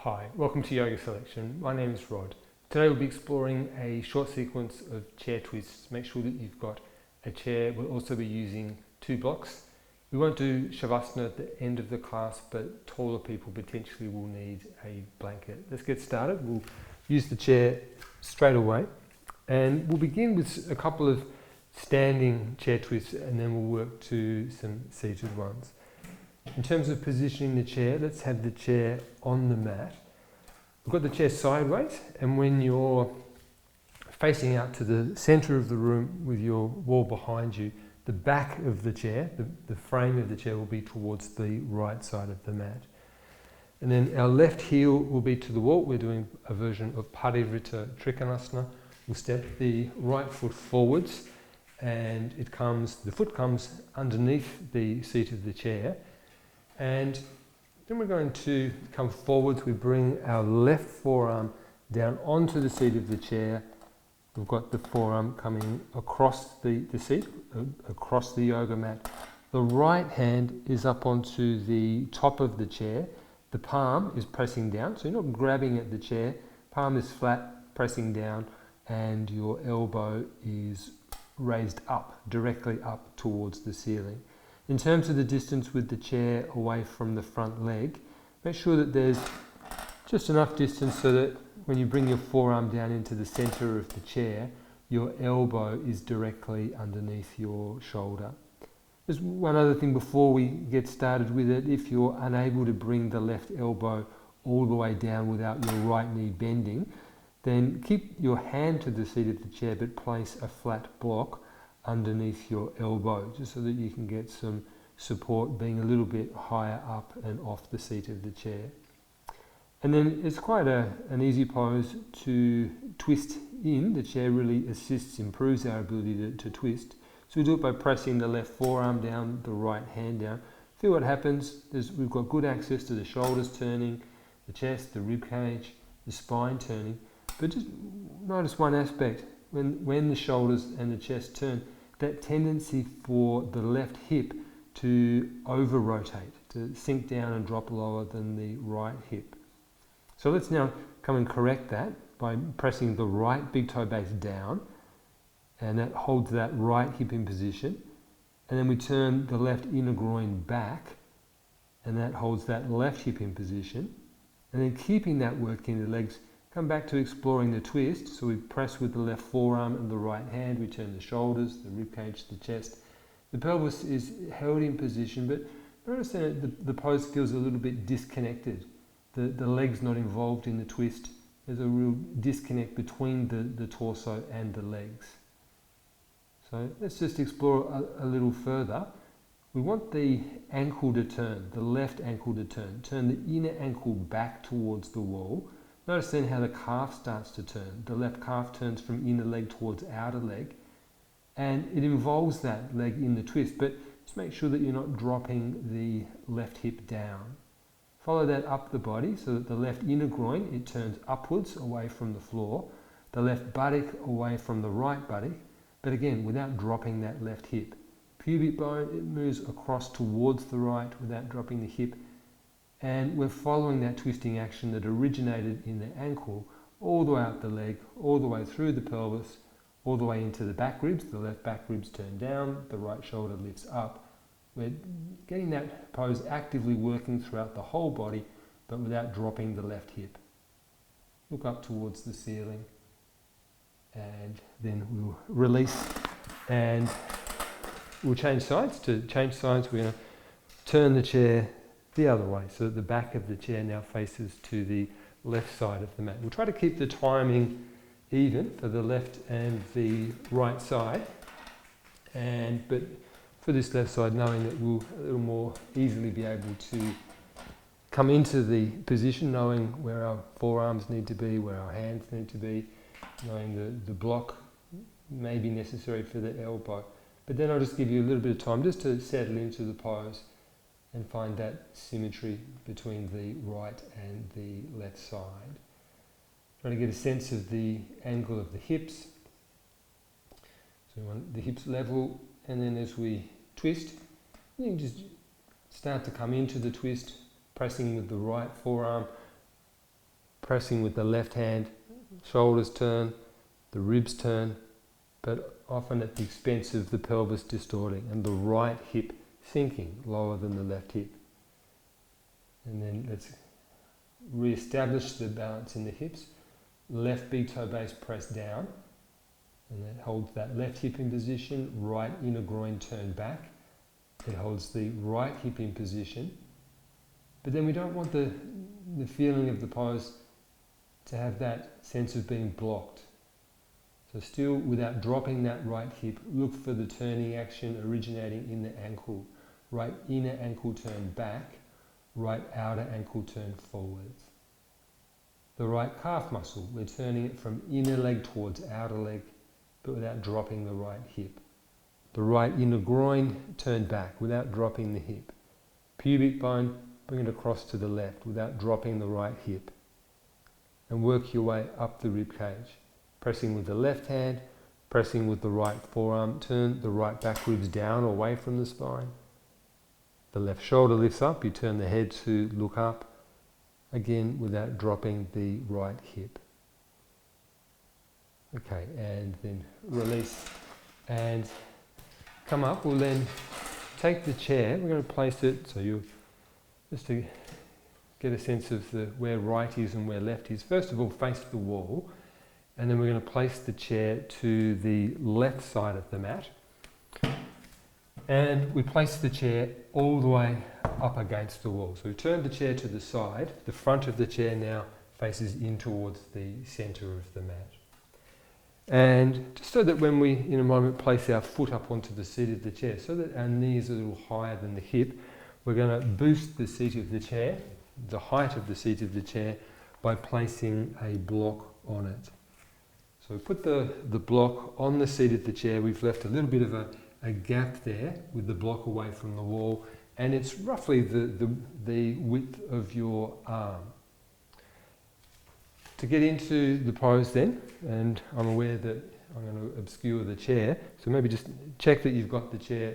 Hi, welcome to Yoga Selection. My name is Rod. Today we'll be exploring a short sequence of chair twists. Make sure that you've got a chair. We'll also be using 2 blocks. We won't do Shavasana at the end of the class, but taller people potentially will need a blanket. Let's get started. We'll use the chair straight away and we'll begin with a couple of standing chair twists and then we'll work to some seated ones. In terms of positioning the chair, let's have the chair on the mat. We've got the chair sideways, and when you're facing out to the centre of the room with your wall behind you, the back of the chair, the frame of the chair will be towards the right side of the mat. And then our left heel will be to the wall. We're doing a version of Parivrtta Trikonasana. We'll step the right foot forwards and the foot comes underneath the seat of the chair. And then we're going to come forwards. We bring our left forearm down onto the seat of the chair. We've got the forearm coming across the seat, across the yoga mat. The right hand is up onto the top of the chair. The palm is pressing down, so you're not grabbing at the chair. Palm is flat, pressing down, and your elbow is raised up, directly up towards the ceiling. In terms of the distance with the chair away from the front leg, make sure that there's just enough distance so that when you bring your forearm down into the centre of the chair, your elbow is directly underneath your shoulder. There's one other thing before we get started with it. If you're unable to bring the left elbow all the way down without your right knee bending, then keep your hand to the seat of the chair but place a flat block underneath your elbow, just so that you can get some support being a little bit higher up and off the seat of the chair. And then it's quite an easy pose to twist in. The chair really improves our ability to twist. So we do it by pressing the left forearm down, the right hand down. Feel what happens. We've got good access to the shoulders turning, the chest, the rib cage, the spine turning. But just notice one aspect. When the shoulders and the chest turn, that tendency for the left hip to over-rotate, to sink down and drop lower than the right hip. So let's now come and correct that by pressing the right big toe base down, and that holds that right hip in position. And then we turn the left inner groin back, and that holds that left hip in position. And then keeping that work in the legs, come back to exploring the twist. So we press with the left forearm and the right hand. We turn the shoulders, the rib cage, the chest. The pelvis is held in position, but notice that the pose feels a little bit disconnected. The leg's not involved in the twist. There's a real disconnect between the torso and the legs. So let's just explore a little further. We want the ankle to turn, the left ankle to turn. Turn the inner ankle back towards the wall. Notice then how the calf starts to turn. The left calf turns from inner leg towards outer leg, and it involves that leg in the twist, but just make sure that you're not dropping the left hip down. Follow that up the body so that the left inner groin, it turns upwards away from the floor, the left buttock away from the right buttock, but again, without dropping that left hip. Pubic bone, it moves across towards the right without dropping the hip. And we're following that twisting action that originated in the ankle all the way up the leg, all the way through the pelvis, all the way into the back ribs. The left back ribs turn down, the right shoulder lifts up. We're getting that pose actively working throughout the whole body, but without dropping the left hip. Look up towards the ceiling, and then we'll release, and we'll change sides. To change sides, we're going to turn the chair the other way, so that the back of the chair now faces to the left side of the mat. We'll try to keep the timing even for the left and the right side, but for this left side, knowing that we'll a little more easily be able to come into the position, knowing where our forearms need to be, where our hands need to be, knowing the block may be necessary for the elbow. But then I'll just give you a little bit of time just to settle into the pose and find that symmetry between the right and the left side. Try to get a sense of the angle of the hips. So we want the hips level, and then as we twist, you can just start to come into the twist, pressing with the right forearm pressing with the left hand, shoulders turn, the ribs turn, but often at the expense of the pelvis distorting and the right hip sinking lower than the left hip. And then let's re-establish the balance in the hips. Left big toe base press down, and that holds that left hip in position, right inner groin turn back. It holds the right hip in position. But then we don't want the feeling of the pose to have that sense of being blocked. So still, without dropping that right hip, look for the turning action originating in the ankle. Right inner ankle turn back, right outer ankle turn forwards. The right calf muscle, we're turning it from inner leg towards outer leg, but without dropping the right hip. The right inner groin turn back without dropping the hip. Pubic bone, bring it across to the left without dropping the right hip. And work your way up the rib cage, pressing with the left hand, pressing with the right forearm, turn the right back ribs down away from the spine. The left shoulder lifts up, you turn the head to look up, again without dropping the right hip. Okay, and then release and come up. We'll then take the chair, we're going to place it so you just to get a sense of where right is and where left is. First of all, face the wall, and then we're going to place the chair to the left side of the mat. And we place the chair all the way up against the wall. So we turn the chair to the side. The front of the chair now faces in towards the centre of the mat. And just so that when we, in a moment, place our foot up onto the seat of the chair, so that our knees are a little higher than the hip, we're going to boost the seat of the chair, the height of the seat of the chair, by placing a block on it. So we put the block on the seat of the chair. We've left a little bit of a gap there with the block away from the wall, and it's roughly the width of your arm. To get into the pose then, and I'm aware that I'm going to obscure the chair, so maybe just check that you've got the chair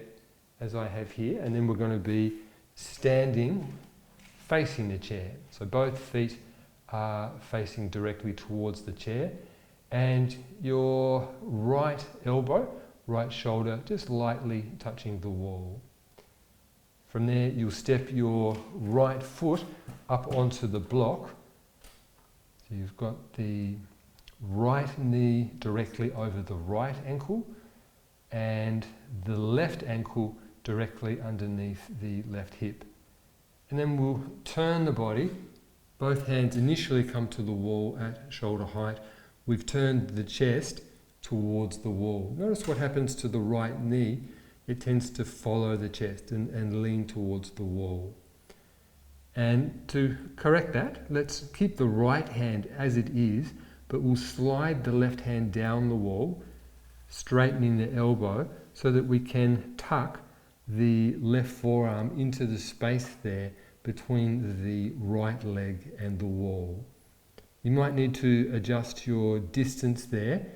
as I have here, and then we're going to be standing facing the chair. So both feet are facing directly towards the chair, and your right elbow, right shoulder, just lightly touching the wall. From there, you'll step your right foot up onto the block. So you've got the right knee directly over the right ankle and the left ankle directly underneath the left hip. And then we'll turn the body. Both hands initially come to the wall at shoulder height. We've turned the chest towards the wall. Notice what happens to the right knee. It tends to follow the chest and lean towards the wall. And to correct that, let's keep the right hand as it is, but we'll slide the left hand down the wall, straightening the elbow so that we can tuck the left forearm into the space there between the right leg and the wall. You might need to adjust your distance there,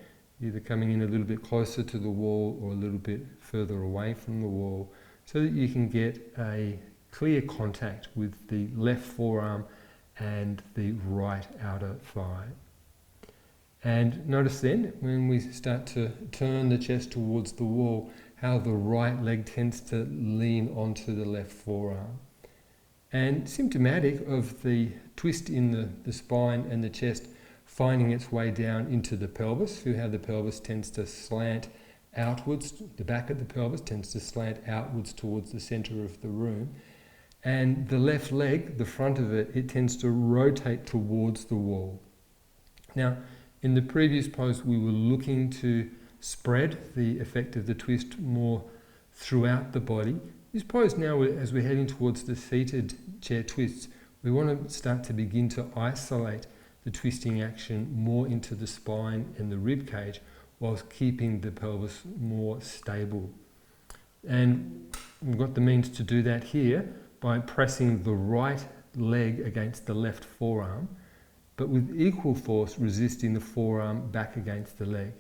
either coming in a little bit closer to the wall or a little bit further away from the wall, so that you can get a clear contact with the left forearm and the right outer thigh. And notice then, when we start to turn the chest towards the wall, how the right leg tends to lean onto the left forearm. And symptomatic of the twist in the spine and the chest finding its way down into the pelvis, feel how the pelvis tends to slant outwards, the back of the pelvis tends to slant outwards towards the centre of the room. And the left leg, the front of it, it tends to rotate towards the wall. Now, in the previous pose, we were looking to spread the effect of the twist more throughout the body. This pose now, as we're heading towards the seated chair twists, we want to start to begin to isolate the twisting action more into the spine and the rib cage, whilst keeping the pelvis more stable. And we've got the means to do that here by pressing the right leg against the left forearm, but with equal force resisting the forearm back against the leg.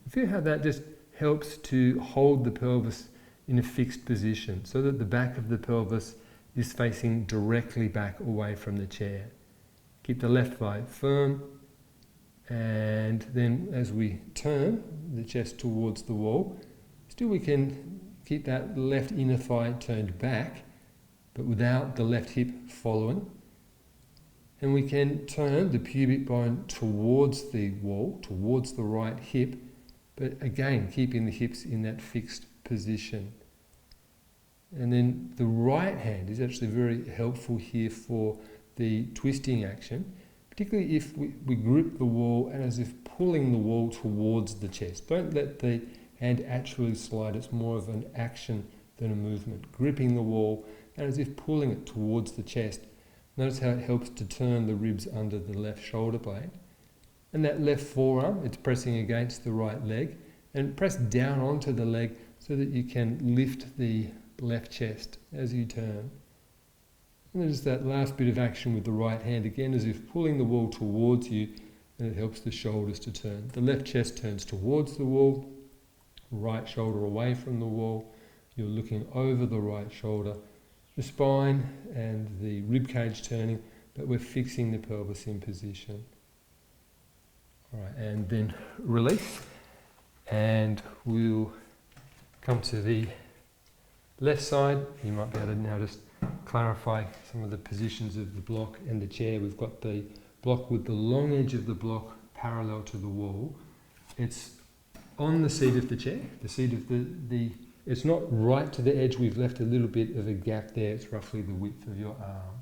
Feel how that just helps to hold the pelvis in a fixed position so that the back of the pelvis is facing directly back away from the chair. Keep the left thigh firm, and then as we turn the chest towards the wall, still we can keep that left inner thigh turned back, but without the left hip following. And we can turn the pubic bone towards the wall, towards the right hip, but again, keeping the hips in that fixed position. And then the right hand is actually very helpful here for the twisting action, particularly if we grip the wall and as if pulling the wall towards the chest. Don't let the hand actually slide, it's more of an action than a movement. Gripping the wall and as if pulling it towards the chest. Notice how it helps to turn the ribs under the left shoulder blade. And that left forearm, it's pressing against the right leg, and press down onto the leg so that you can lift the left chest as you turn. And there's that last bit of action with the right hand, again as if pulling the wall towards you, and it helps the shoulders to turn. The left chest turns towards the wall, right shoulder away from the wall, you're looking over the right shoulder, the spine and the rib cage turning, but we're fixing the pelvis in position. All right, and then release, and we'll come to the left side. You might be able to now just clarify some of the positions of the block and the chair. We've got the block with the long edge of the block parallel to the wall. It's on the seat of the chair. The seat of the it's not right to the edge. We've left a little bit of a gap there. It's roughly the width of your arm.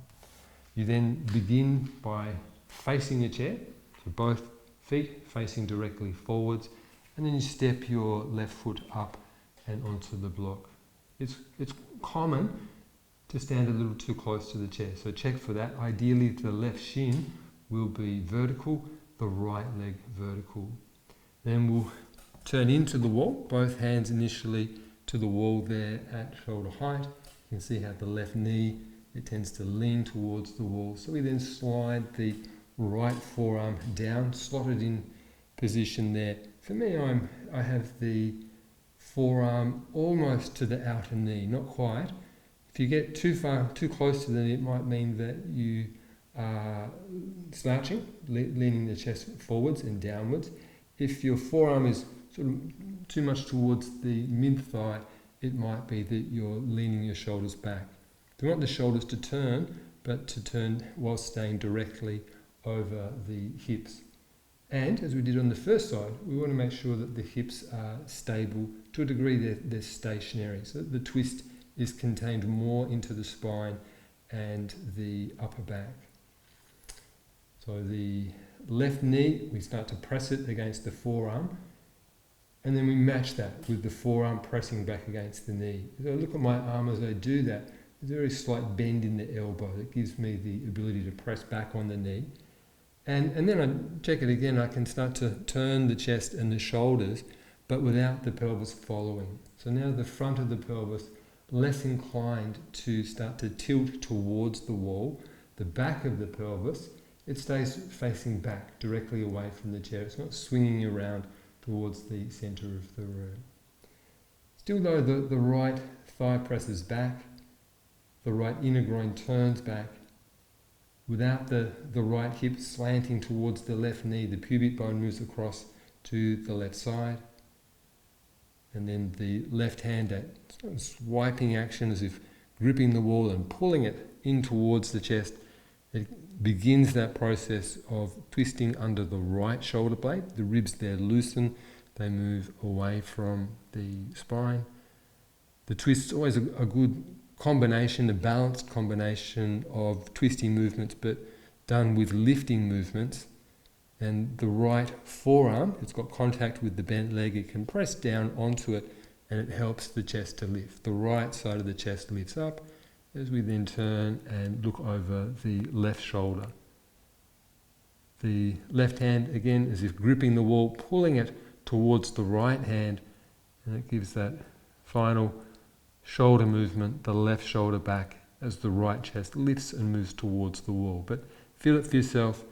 You then begin by facing the chair, so both feet facing directly forwards, and then you step your left foot up and onto the block. It's common to stand a little too close to the chair, so check for that. Ideally the left shin will be vertical, the right leg vertical. Then we'll turn into the wall, both hands initially to the wall there at shoulder height. You can see how the left knee, it tends to lean towards the wall. So we then slide the right forearm down, slotted in position there. For me, I have the forearm almost to the outer knee, not quite. If you get too close to the knee, it might mean that you are slouching, leaning the chest forwards and downwards. If your forearm is sort of too much towards the mid-thigh, it might be that you're leaning your shoulders back. You want the shoulders to turn, but to turn while staying directly over the hips. And as we did on the first side, we want to make sure that the hips are stable. To a degree, they're stationary, so that the twist is contained more into the spine and the upper back. So the left knee, we start to press it against the forearm, and then we match that with the forearm pressing back against the knee. So look at my arm as I do that. There's a very slight bend in the elbow that gives me the ability to press back on the knee. And then I check it again, I can start to turn the chest and the shoulders, but without the pelvis following. So now the front of the pelvis, less inclined to start to tilt towards the wall. The back of the pelvis, it stays facing back, directly away from the chair. It's not swinging around towards the centre of the room. Still though, the right thigh presses back, the right inner groin turns back. Without the right hip slanting towards the left knee, the pubic bone moves across to the left side. And then the left hand, that sort of swiping action as if gripping the wall and pulling it in towards the chest. It begins that process of twisting under the right shoulder blade. The ribs there loosen, they move away from the spine. The twist is always a good combination, a balanced combination of twisting movements, but done with lifting movements. And the right forearm, it's got contact with the bent leg, it can press down onto it and it helps the chest to lift. The right side of the chest lifts up as we then turn and look over the left shoulder. The left hand, again, as if gripping the wall, pulling it towards the right hand, and it gives that final shoulder movement, the left shoulder back as the right chest lifts and moves towards the wall. But feel it for yourself,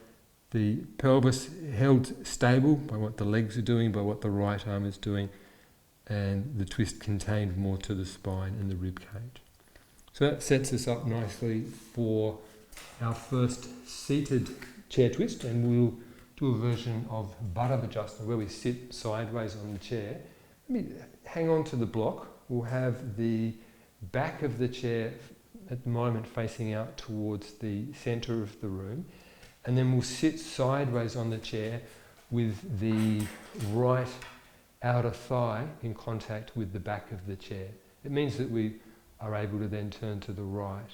the pelvis held stable by what the legs are doing, by what the right arm is doing, and the twist contained more to the spine and the rib cage. So that sets us up nicely for our first seated chair twist, and we'll do a version of Bharadvajasana where we sit sideways on the chair. Hang on to the block. We'll have the back of the chair at the moment facing out towards the centre of the room, and then we'll sit sideways on the chair with the right outer thigh in contact with the back of the chair. It means that we are able to then turn to the right.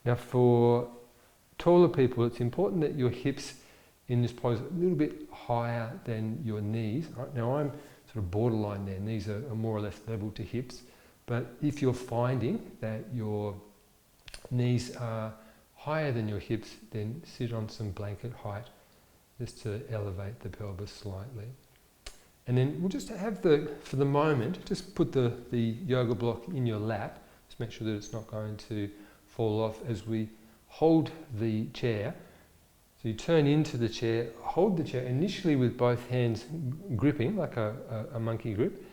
Now for taller people, it's important that your hips in this pose are a little bit higher than your knees. Right now I'm sort of borderline there. Knees are more or less level to hips. But if you're finding that your knees are higher than your hips, then sit on some blanket height just to elevate the pelvis slightly. And then we'll just have for the moment, just put the yoga block in your lap. Just make sure that it's not going to fall off as we hold the chair. So you turn into the chair, hold the chair initially with both hands gripping like a monkey grip,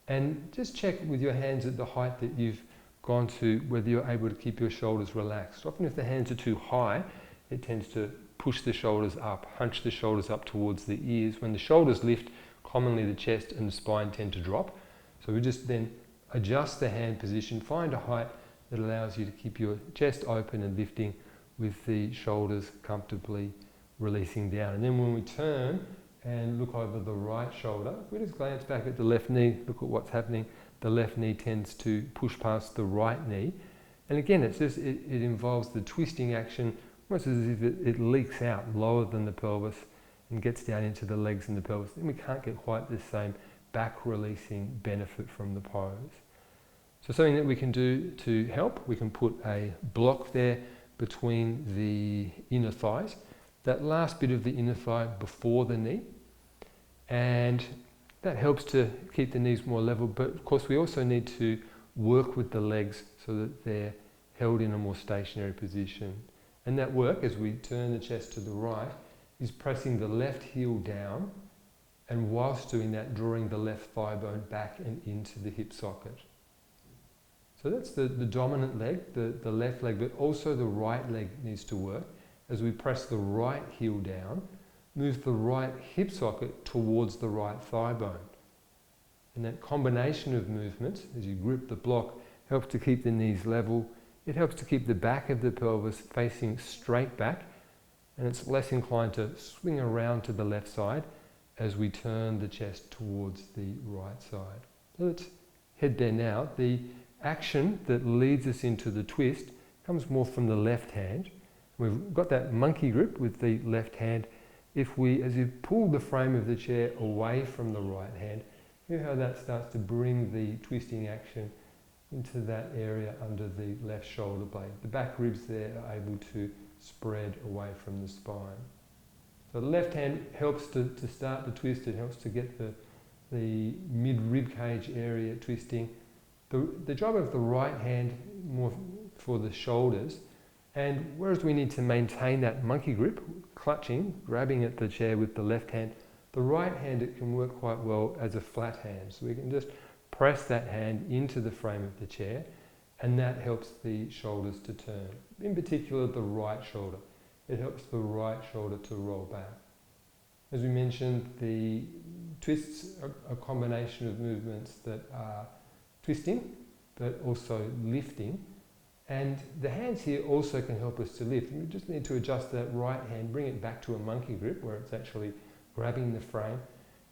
and just check with your hands at the height that you've gone to whether you're able to keep your shoulders relaxed. Often if the hands are too high, it tends to push the shoulders up, hunch the shoulders up towards the ears. When the shoulders lift, commonly the chest and the spine tend to drop. So we just then adjust the hand position, find a height that allows you to keep your chest open and lifting with the shoulders comfortably releasing down. And then when we turn and look over the right shoulder, if we just glance back at the left knee, look at what's happening. The left knee tends to push past the right knee. And again, it involves the twisting action, almost as if it leaks out lower than the pelvis and gets down into the legs and the pelvis. Then we can't get quite the same back releasing benefit from the pose. So something that we can do to help, we can put a block there between the inner thighs, that last bit of the inner thigh before the knee, and that helps to keep the knees more level. But of course we also need to work with the legs so that they're held in a more stationary position. And that work, as we turn the chest to the right, is pressing the left heel down, and whilst doing that, drawing the left thigh bone back and into the hip socket. So that's the dominant leg, the left leg, but also the right leg needs to work. As we press the right heel down, move the right hip socket towards the right thigh bone. And that combination of movements, as you grip the block, helps to keep the knees level. It helps to keep the back of the pelvis facing straight back, and it's less inclined to swing around to the left side as we turn the chest towards the right side. So let's head there now. The action that leads us into the twist comes more from the left hand. We've got that monkey grip with the left hand. If we, as you pull the frame of the chair away from the right hand, hear how that starts to bring the twisting action into that area under the left shoulder blade. The back ribs there are able to spread away from the spine. So the left hand helps to start the twist. It helps to get the mid-rib cage area twisting. The job of the right hand more for the shoulders, and whereas we need to maintain that monkey grip, clutching, grabbing at the chair with the left hand, the right hand, it can work quite well as a flat hand. So we can just press that hand into the frame of the chair, and that helps the shoulders to turn. In particular, the right shoulder. It helps the right shoulder to roll back. As we mentioned, the twists are a combination of movements that are twisting, but also lifting. And the hands here also can help us to lift. We just need to adjust that right hand, bring it back to a monkey grip where it's actually grabbing the frame.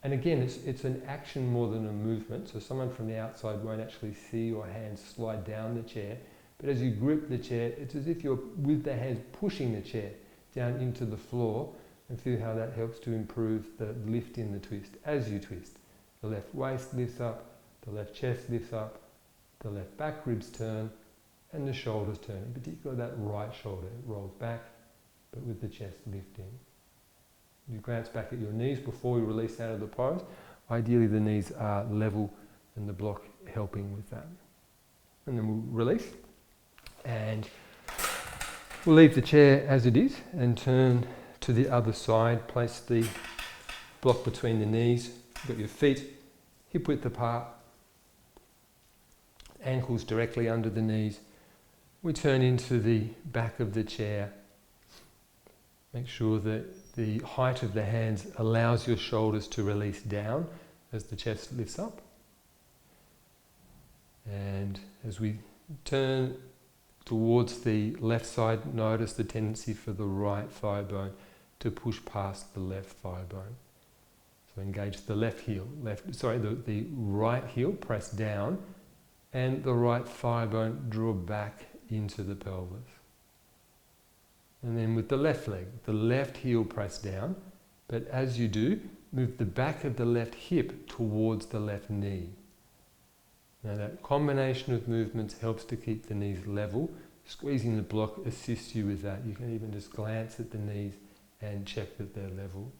And again, it's an action more than a movement. So someone from the outside won't actually see your hands slide down the chair. But as you grip the chair, it's as if you're with the hands pushing the chair down into the floor, and feel how that helps to improve the lift in the twist as you twist. The left waist lifts up, the left chest lifts up, the left back ribs turn, and the shoulders turn. In particular, that right shoulder rolls back, but with the chest lifting. You glance back at your knees before we release out of the pose. Ideally, the knees are level and the block helping with that. And then we'll release, and we'll leave the chair as it is and turn to the other side. Place the block between the knees. You've got your feet hip width apart, ankles directly under the knees. We turn into the back of the chair. Make sure that the height of the hands allows your shoulders to release down as the chest lifts up. And as we turn towards the left side, notice the tendency for the right thigh bone to push past the left thigh bone. So engage the left heel, the right heel, press down, and the right thigh bone draw back into the pelvis. And then with the left leg, the left heel press down, but as you do, move the back of the left hip towards the left knee. Now that combination of movements helps to keep the knees level. Squeezing the block assists you with that. You can even just glance at the knees and check that they're level.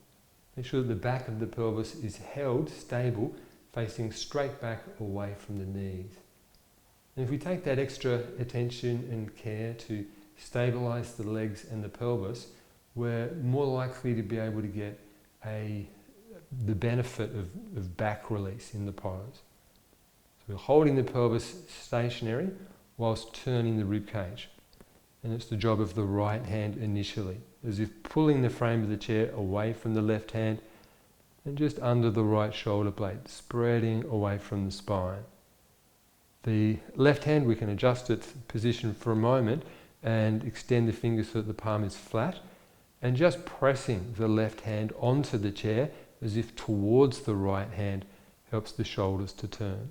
Make sure that the back of the pelvis is held stable, facing straight back away from the knees. And if we take that extra attention and care to stabilise the legs and the pelvis, we're more likely to be able to get the benefit of back release in the pose. So we're holding the pelvis stationary whilst turning the rib cage. And it's the job of the right hand initially, as if pulling the frame of the chair away from the left hand and just under the right shoulder blade, spreading away from the spine. The left hand, we can adjust its position for a moment and extend the fingers so that the palm is flat, and just pressing the left hand onto the chair as if towards the right hand helps the shoulders to turn.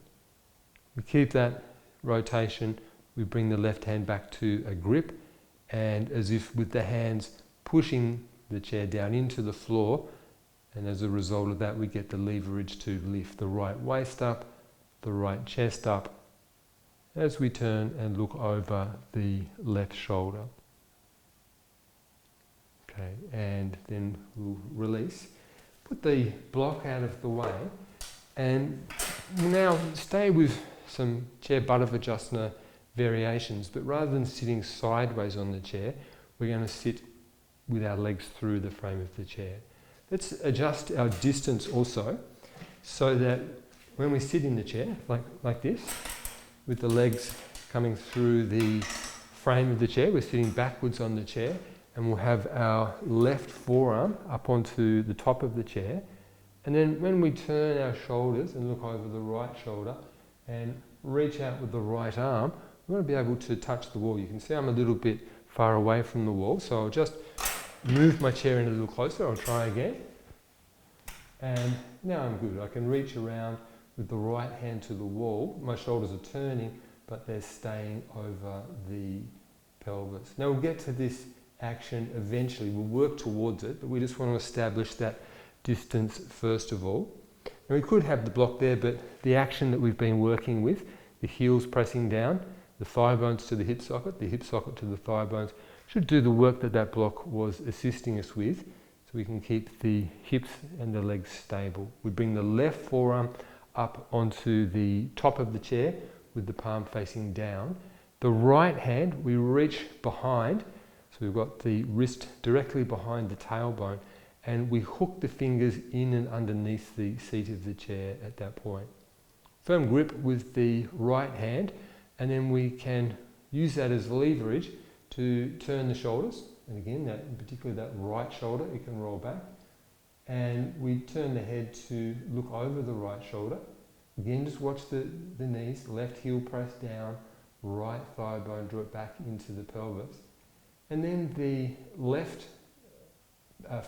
We keep that rotation, we bring the left hand back to a grip, and as if with the hands pushing the chair down into the floor, and as a result of that we get the leverage to lift the right waist up, the right chest up, as we turn and look over the left shoulder. Okay, and then we'll release. Put the block out of the way, and now stay with some chair Bharadvajasana variations, but rather than sitting sideways on the chair, we're going to sit with our legs through the frame of the chair. Let's adjust our distance also, so that when we sit in the chair, like this, with the legs coming through the frame of the chair, we're sitting backwards on the chair, and we'll have our left forearm up onto the top of the chair. And then when we turn our shoulders and look over the right shoulder and reach out with the right arm, we want to be able to touch the wall. You can see I'm a little bit far away from the wall, so I'll just move my chair in a little closer. I'll try again. And now I'm good. I can reach around with the right hand to the wall. My shoulders are turning, but they're staying over the pelvis. Now we'll get to this action eventually. We'll work towards it, but we just want to establish that distance first of all. And we could have the block there, but the action that we've been working with, the heels pressing down, the thigh bones to the hip socket to the thigh bones, should do the work that that block was assisting us with, so we can keep the hips and the legs stable. We bring the left forearm up onto the top of the chair with the palm facing down. The right hand, we reach behind, so we've got the wrist directly behind the tailbone, and we hook the fingers in and underneath the seat of the chair at that point. Firm grip with the right hand, and then we can use that as leverage to turn the shoulders. And again, particularly that right shoulder, it can roll back. And we turn the head to look over the right shoulder. Again, just watch the knees, left heel press down, right thigh bone, draw it back into the pelvis. And then the left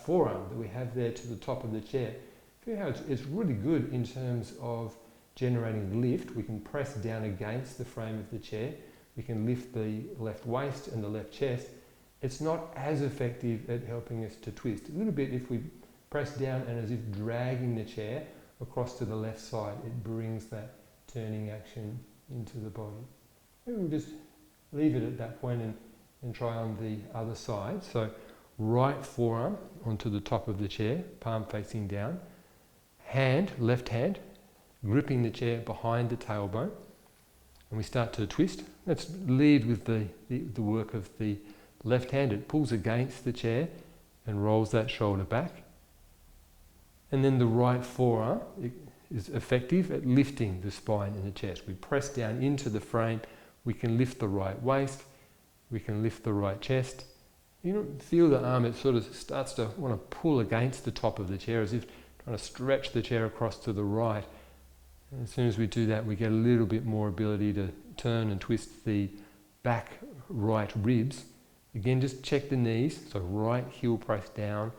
forearm that we have there to the top of the chair, feel how it's really good in terms of generating lift. We can press down against the frame of the chair. We can lift the left waist and the left chest. It's not as effective at helping us to twist. A little bit if we press down and as if dragging the chair across to the left side, it brings that turning action into the body. Maybe we'll just leave it at that point and try on the other side. So right forearm onto the top of the chair, palm facing down. Hand, left hand, gripping the chair behind the tailbone. And we start to twist. Let's lead with the work of the left hand. It pulls against the chair and rolls that shoulder back. And then the right forearm is effective at lifting the spine and the chest. We press down into the frame. We can lift the right waist. We can lift the right chest. you don't feel the arm, it sort of starts to want to pull against the top of the chair as if trying to stretch the chair across to the right. And as soon as we do that, we get a little bit more ability to turn and twist the back right ribs. Again, just check the knees, so right heel press down,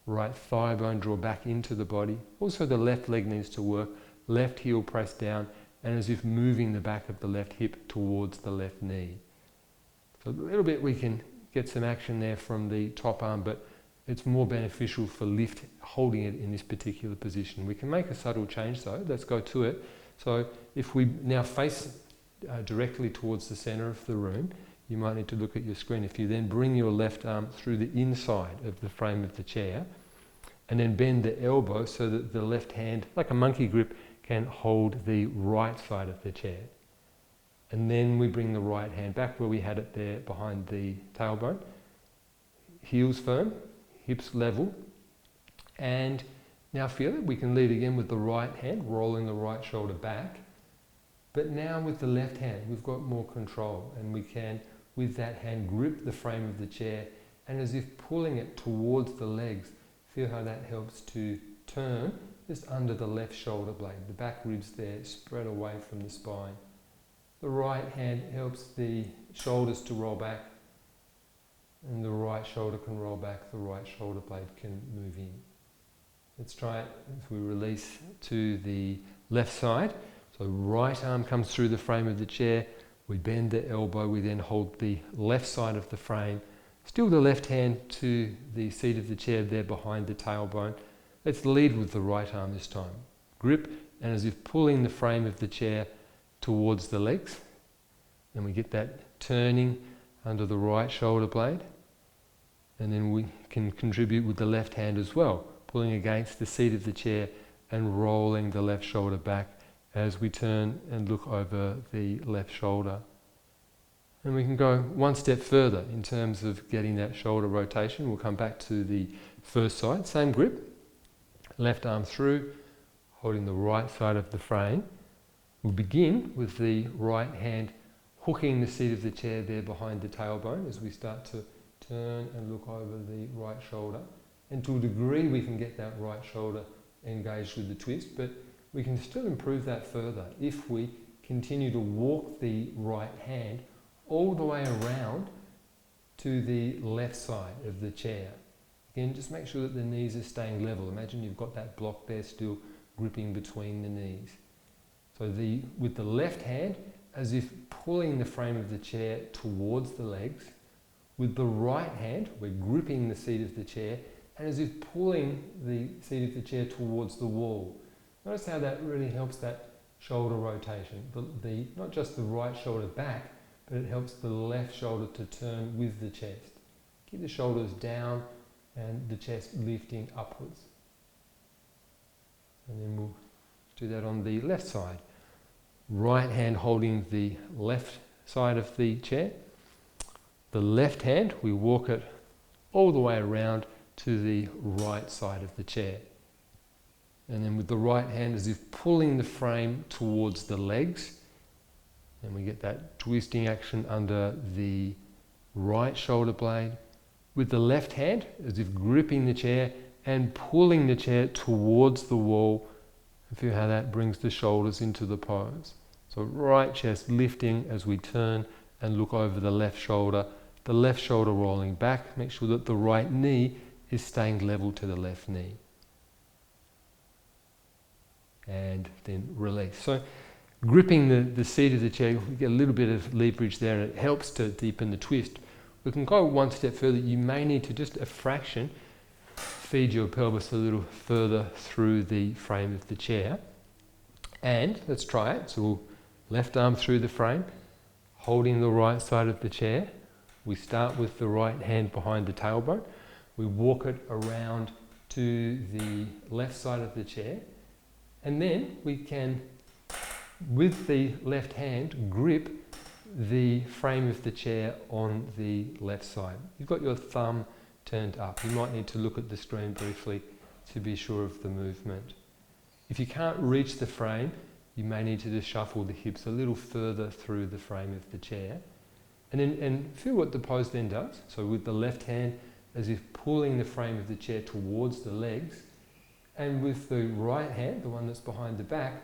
right thigh bone draw back into the body. Also the left leg needs to work, left heel press down, and as if moving the back of the left hip towards the left knee. So a little bit we can get some action there from the top arm, but it's more beneficial for lift holding it in this particular position. We can make a subtle change though. Let's go to it. So if we now face directly towards the center of the room, you might need to look at your screen. If you then bring your left arm through the inside of the frame of the chair and then bend the elbow so that the left hand, like a monkey grip, can hold the right side of the chair. And then we bring the right hand back where we had it there behind the tailbone. Heels firm, hips level. And now feel it. We can lead again with the right hand, rolling the right shoulder back. But now with the left hand, we've got more control, and we can, with that hand, grip the frame of the chair and as if pulling it towards the legs. Feel how that helps to turn just under the left shoulder blade. The back ribs there spread away from the spine. The right hand helps the shoulders to roll back, and the right shoulder can roll back, the right shoulder blade can move in. Let's try it as we release to the left side. So right arm comes through the frame of the chair, we bend the elbow, we then hold the left side of the frame, still the left hand to the seat of the chair there behind the tailbone. Let's lead with the right arm this time. Grip, and as if pulling the frame of the chair towards the legs. And we get that turning under the right shoulder blade. And then we can contribute with the left hand as well, pulling against the seat of the chair and rolling the left shoulder back as we turn and look over the left shoulder. And we can go one step further in terms of getting that shoulder rotation. We'll come back to the first side, same grip, left arm through, holding the right side of the frame. We'll begin with the right hand hooking the seat of the chair there behind the tailbone as we start to turn and look over the right shoulder. And to a degree we can get that right shoulder engaged with the twist, but we can still improve that further if we continue to walk the right hand all the way around to the left side of the chair. Again, just make sure that the knees are staying level. Imagine you've got that block there still gripping between the knees. So with the left hand, as if pulling the frame of the chair towards the legs. With the right hand, we're gripping the seat of the chair and as if pulling the seat of the chair towards the wall. Notice how that really helps that shoulder rotation. Not just the right shoulder back, but it helps the left shoulder to turn with the chest. Keep the shoulders down and the chest lifting upwards. And then we'll do that on the left side. Right hand holding the left side of the chair. The left hand, we walk it all the way around to the right side of the chair. And then with the right hand as if pulling the frame towards the legs. And we get that twisting action under the right shoulder blade. With the left hand as if gripping the chair and pulling the chair towards the wall. And feel how that brings the shoulders into the pose. So right chest lifting as we turn and look over the left shoulder rolling back. Make sure that the right knee is staying level to the left knee. And then release. So gripping the seat of the chair, you get a little bit of leverage there and it helps to deepen the twist. We can go one step further. You may need to just a fraction feed your pelvis a little further through the frame of the chair. And let's try it. So we'll left arm through the frame, holding the right side of the chair. We start with the right hand behind the tailbone. We walk it around to the left side of the chair. And then we can, with the left hand, grip the frame of the chair on the left side. You've got your thumb turned up. You might need to look at the screen briefly to be sure of the movement. If you can't reach the frame, you may need to just shuffle the hips a little further through the frame of the chair. And feel what the pose then does. So with the left hand as if pulling the frame of the chair towards the legs, and with the right hand, the one that's behind the back,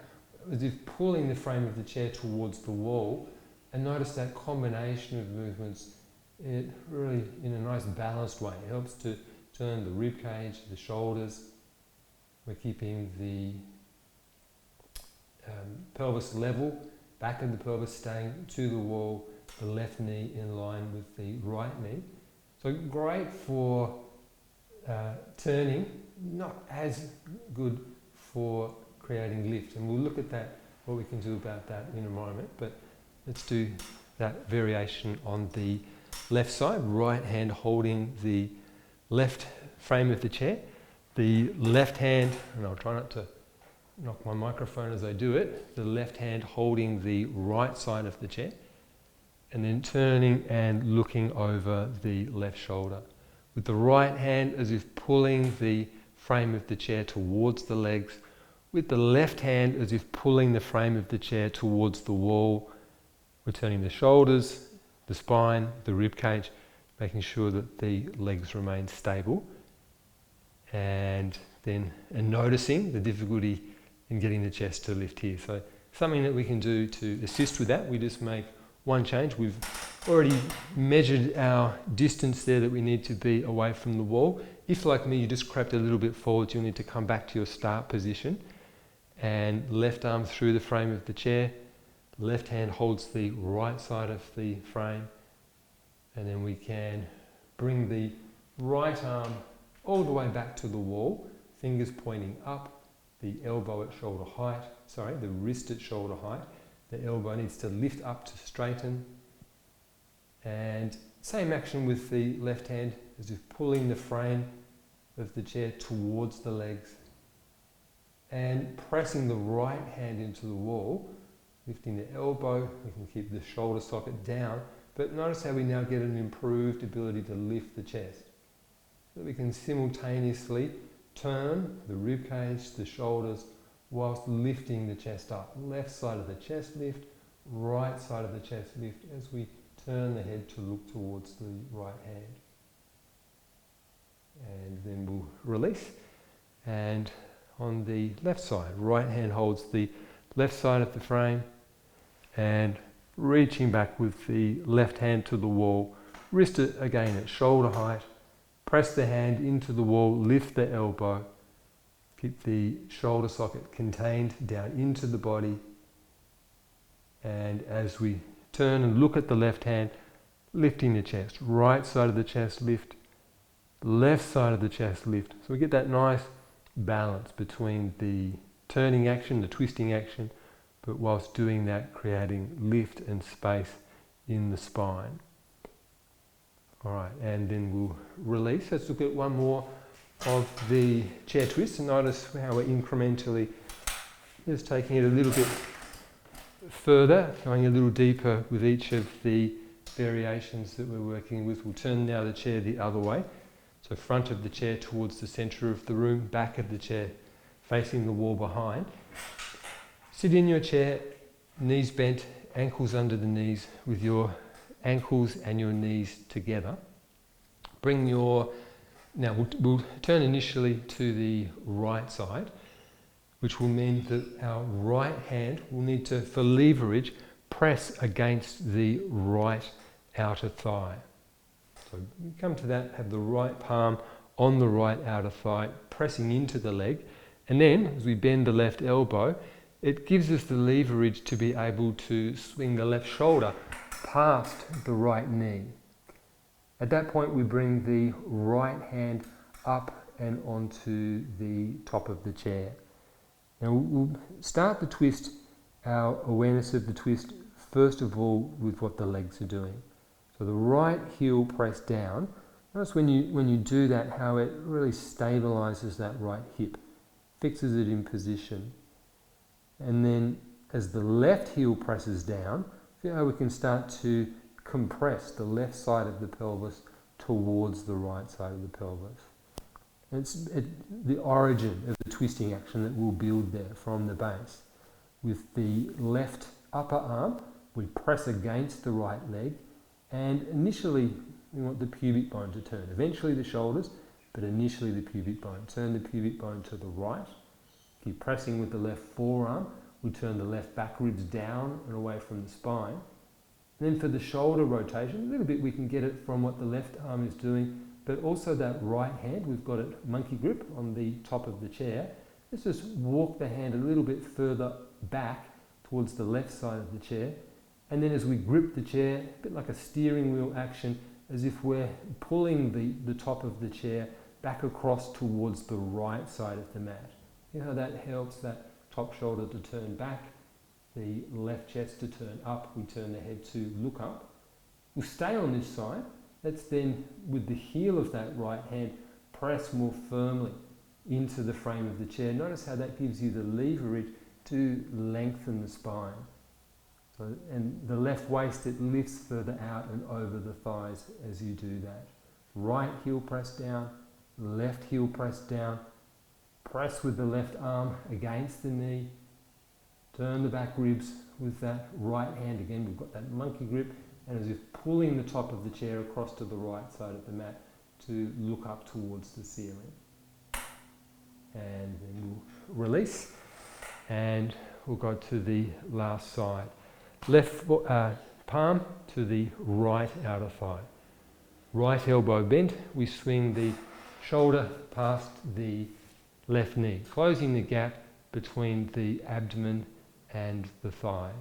as if pulling the frame of the chair towards the wall. And notice that combination of movements, it really, in a nice balanced way, it helps to turn the rib cage, the shoulders. We're keeping the pelvis level, back of the pelvis staying to the wall, the left knee in line with the right knee. So great for turning, not as good for creating lift. And we'll look at that, what we can do about that in a moment. But let's do that variation on the left side. Right hand holding the left frame of the chair. The left hand, and I'll try not to knock my microphone as I do it, the left hand holding the right side of the chair, and then turning and looking over the left shoulder. With the right hand as if pulling the frame of the chair towards the legs, with the left hand as if pulling the frame of the chair towards the wall. We're turning the shoulders, the spine, the rib cage, making sure that the legs remain stable. And noticing the difficulty in getting the chest to lift here. So something that we can do to assist with that, we just make one change. We've already measured our distance there that we need to be away from the wall. If, like me, you just crept a little bit forward, you'll need to come back to your start position. And left arm through the frame of the chair. Left hand holds the right side of the frame. And then we can bring the right arm all the way back to the wall, fingers pointing up, the elbow at shoulder height, the wrist at shoulder height. The elbow needs to lift up to straighten. And same action with the left hand, as if pulling the frame of the chair towards the legs and pressing the right hand into the wall, lifting the elbow. We can keep the shoulder socket down, but notice how we now get an improved ability to lift the chest. So we can simultaneously turn the rib cage, the shoulders, whilst lifting the chest up. Left side of the chest lift, right side of the chest lift as we turn the head to look towards the right hand. And then we'll release. And on the left side, right hand holds the left side of the frame and reaching back with the left hand to the wall, wrist it again at shoulder height. Press the hand into the wall, lift the elbow, keep the shoulder socket contained down into the body. And as we turn and look at the left hand, lifting the chest, right side of the chest lift, left side of the chest lift. So we get that nice balance between the turning action, the twisting action, but whilst doing that, creating lift and space in the spine. All right, and then we'll release. Let's look at one more of the chair twist and notice how we're incrementally just taking it a little bit further, going a little deeper with each of the variations that we're working with. We'll turn now the chair the other way. So front of the chair towards the centre of the room, back of the chair facing the wall behind. Sit in your chair, knees bent, ankles under the knees, with your ankles and your knees together. Now we'll turn initially to the right side, which will mean that our right hand will need to, for leverage, press against the right outer thigh. So you come to that, have the right palm on the right outer thigh, pressing into the leg, and then as we bend the left elbow, it gives us the leverage to be able to swing the left shoulder past the right knee. At that point, we bring the right hand up and onto the top of the chair. Now we'll start the twist, our awareness of the twist, first of all with what the legs are doing. So the right heel pressed down. Notice when you do that, how it really stabilizes that right hip, fixes it in position. And then as the left heel presses down, feel how we can start to compress the left side of the pelvis towards the right side of the pelvis. It's the origin of the twisting action that we'll build there from the base. With the left upper arm, we press against the right leg, And initially, we want the pubic bone to turn. Eventually the shoulders, but initially the pubic bone. Turn the pubic bone to the right. Keep pressing with the left forearm. We turn the left back ribs down and away from the spine. And then for the shoulder rotation, a little bit we can get it from what the left arm is doing, but also that right hand, we've got it monkey grip on the top of the chair. Let's just walk the hand a little bit further back towards the left side of the chair. And then as we grip the chair, a bit like a steering wheel action, as if we're pulling the top of the chair back across towards the right side of the mat. You know how that helps that top shoulder to turn back, the left chest to turn up, we turn the head to look up. We'll stay on this side. Let's then, with the heel of that right hand, press more firmly into the frame of the chair. Notice how that gives you the leverage to lengthen the spine. So, and the left waist, it lifts further out and over the thighs as you do that. Right heel press down, left heel press down. Press with the left arm against the knee. Turn the back ribs with that right hand. Again, we've got that monkey grip, and as if pulling the top of the chair across to the right side of the mat to look up towards the ceiling. And then we'll release, and we'll go to the last side. Left palm to the right outer thigh. Right elbow bent, we swing the shoulder past the left knee, closing the gap between the abdomen and the thighs.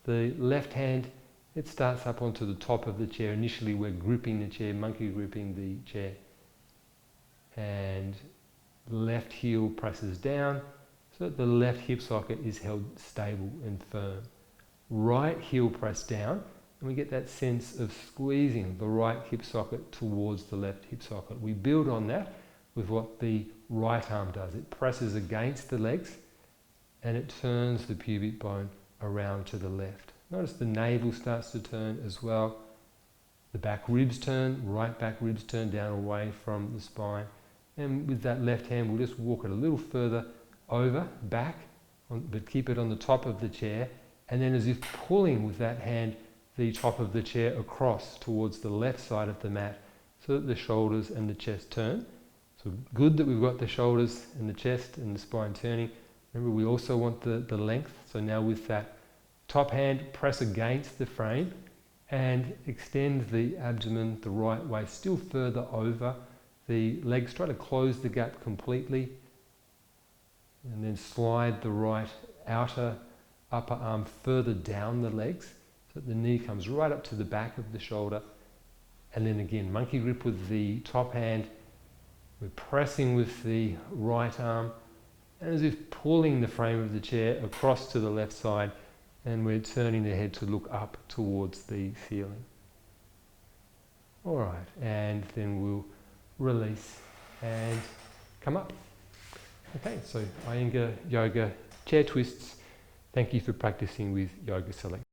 The left hand, it starts up onto the top of the chair. Initially we're gripping the chair, monkey gripping the chair. And left heel presses down so that the left hip socket is held stable and firm. Right heel press down, and we get that sense of squeezing the right hip socket towards the left hip socket. We build on that with what the right arm does. It presses against the legs and it turns the pubic bone around to the left. Notice the navel starts to turn as well. The back ribs turn, right back ribs turn down away from the spine. And with that left hand, we'll just walk it a little further over, back, but keep it on the top of the chair. And then as if pulling with that hand the top of the chair across towards the left side of the mat so that the shoulders and the chest turn. So good that we've got the shoulders and the chest and the spine turning. Remember, we also want the length. So now with that top hand, press against the frame and extend the abdomen the right way, still further over the legs. Try to close the gap completely. And then slide the right outer upper arm further down the legs so that the knee comes right up to the back of the shoulder. And then again, monkey grip with the top hand. We're pressing with the right arm and as if pulling the frame of the chair across to the left side, and we're turning the head to look up towards the ceiling. All right, and then we'll release and come up. Okay, so Iyengar Yoga chair twists. Thank you for practicing with Yoga Select.